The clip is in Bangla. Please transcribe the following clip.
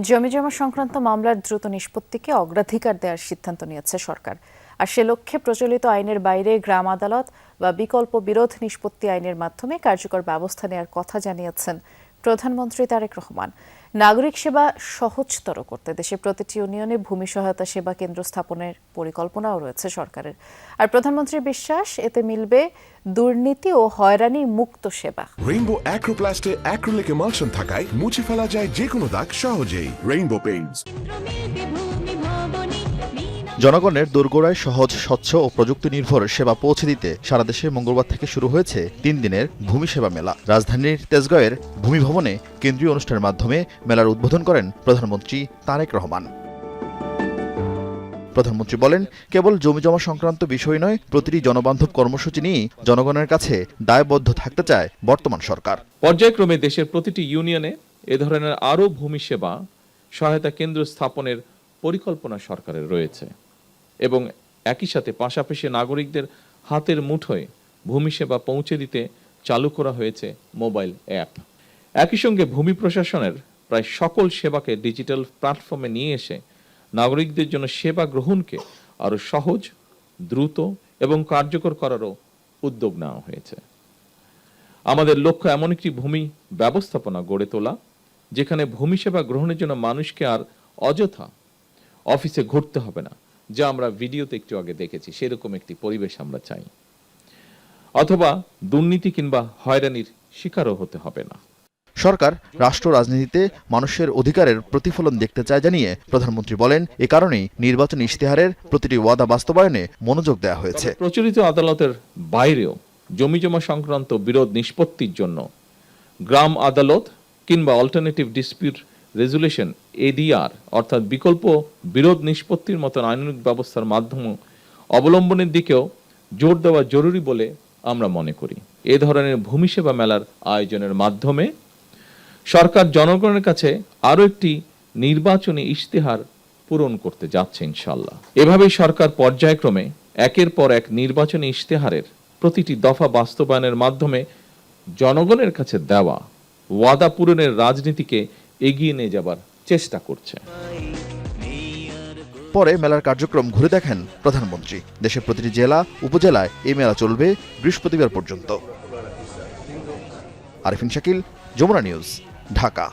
জমিজমা সংক্রান্ত মামলার দ্রুত নিষ্পত্তিকে অগ্রাধিকার দেওয়ার সিদ্ধান্ত নিয়েছে সরকার। আর সে লক্ষ্যে প্রচলিত আইনের বাইরে গ্রাম আদালত বা বিকল্প বিরোধ নিষ্পত্তি আইনের মাধ্যমে কার্যকর ব্যবস্থা নেওয়ার কথা জানিয়েছেন প্রধানমন্ত্রী তারেক রহমান। নাগরিক সেবা সহজতর করতে দেশের প্রতিটি ইউনিয়নে ভূমি সহায়তা সেবা কেন্দ্র স্থাপনের পরিকল্পনাও রয়েছে সরকারের। আর প্রধানমন্ত্রীর বিশ্বাস, এতে মিলবে দুর্নীতি ও হয়রানি মুক্ত সেবা। রেইনবো অ্যাক্রোপ্লাস্টে অ্যাক্রিলিক এমালশন থাকায় মুছে ফেলা যায় যে কোনো দাগ সহজেই। Rainbow Paints. জনগণের দোরগোড়ায় সহজ, স্বচ্ছ ও প্রযুক্তি নির্ভর সেবা পৌঁছে দিতে সারা দেশে মঙ্গলবার থেকে শুরু হয়েছে ৩ দিনের ভূমি সেবা মেলা। রাজধানীর তেজগাঁওয়ের ভূমি ভবনে কেন্দ্রীয় অনুষ্ঠানের মাধ্যমে মেলার উদ্বোধন করেন প্রধানমন্ত্রী তারেক রহমান। প্রধানমন্ত্রী বলেন, কেবল জমিজমা সংক্রান্ত বিষয় নয়, প্রতিটি জনবান্ধব কর্মসূচি নিয়ে জনগণের কাছে দায়বদ্ধ থাকতে চায় বর্তমান সরকার। পর্যায়ক্রমে দেশের প্রতিটি ইউনিয়নে এ ধরনের আরও ভূমি সেবা সহায়তা কেন্দ্র স্থাপনের পরিকল্পনা সরকারের রয়েছে এবং একই সাথে পাশাপাশি নাগরিকদের হাতের মুঠোয় ভূমি সেবা পৌঁছে দিতে চালু করা হয়েছে মোবাইল অ্যাপ। একই সঙ্গে ভূমি প্রশাসনের প্রায় সকল সেবাকে ডিজিটাল প্ল্যাটফর্মে নিয়ে এসে নাগরিকদের জন্য সেবা গ্রহণকে আরও সহজ, দ্রুত এবং কার্যকর করারও উদ্যোগ নেওয়া হয়েছে। আমাদের লক্ষ্য এমন একটি ভূমি ব্যবস্থাপনা গড়ে তোলা যেখানে ভূমি সেবা গ্রহণের জন্য মানুষকে আর অযথা অফিসে ঘুরতে হবে না, যা আমরা ভিডিওতে একটু আগে দেখেছি। সেরকম একটি পরিবেশ আমরা চাই, অথবা দুর্নীতি কিংবা হয়রানির শিকারও হতে হবে না। সরকার রাষ্ট্র রাজনীতিতে মানুষের অধিকারের প্রতিফলন দেখতে চায় জানিয়ে প্রধানমন্ত্রী বলেন, এ কারণেই নির্বাচন ইশতেহারের প্রতিটি ওয়াদা বাস্তবায়নে মনোযোগ দেওয়া হয়েছে। প্রচলিত আদালতের বাইরেও জমিজমা সংক্রান্ত বিরোধ নিষ্পত্তির জন্য গ্রাম আদালত কিংবা অল্টারনেটিভ ডিসপিউট রেজুলেশন এডিআর অর্থাৎ বিকল্প বিরোধ নিষ্পত্তির মতন আইনানুগ ব্যবস্থার মাধ্যম অবলম্বনের দিকেও জোর দেওয়া জরুরি বলে আমরা মনে করি। এ ধরনের ভূমি সেবা মেলার আয়োজনের মাধ্যমে সরকার জনগণের কাছে আরও একটি নির্বাচনী ইশতেহার পূরণ করতে যাচ্ছে ইনশাআল্লাহ। এভাবেই সরকার পর্যায়ক্রমে একের পর এক নির্বাচনী ইশতেহারের প্রতিটি দফা বাস্তবায়নের মাধ্যমে জনগণের কাছে দেওয়া ওয়াদা পূরণের রাজনীতিকে এগিয়ে নিয়ে যাবার চেষ্টা করছে। পরে মেলার কার্যক্রম ঘুরে দেখেন প্রধানমন্ত্রী। দেশের প্রতিটি জেলা উপজেলায় এই মেলা চলবে বৃহস্পতিবার পর্যন্ত। আরিফিন শাকিল, যমুনা নিউজ, ঢাকা।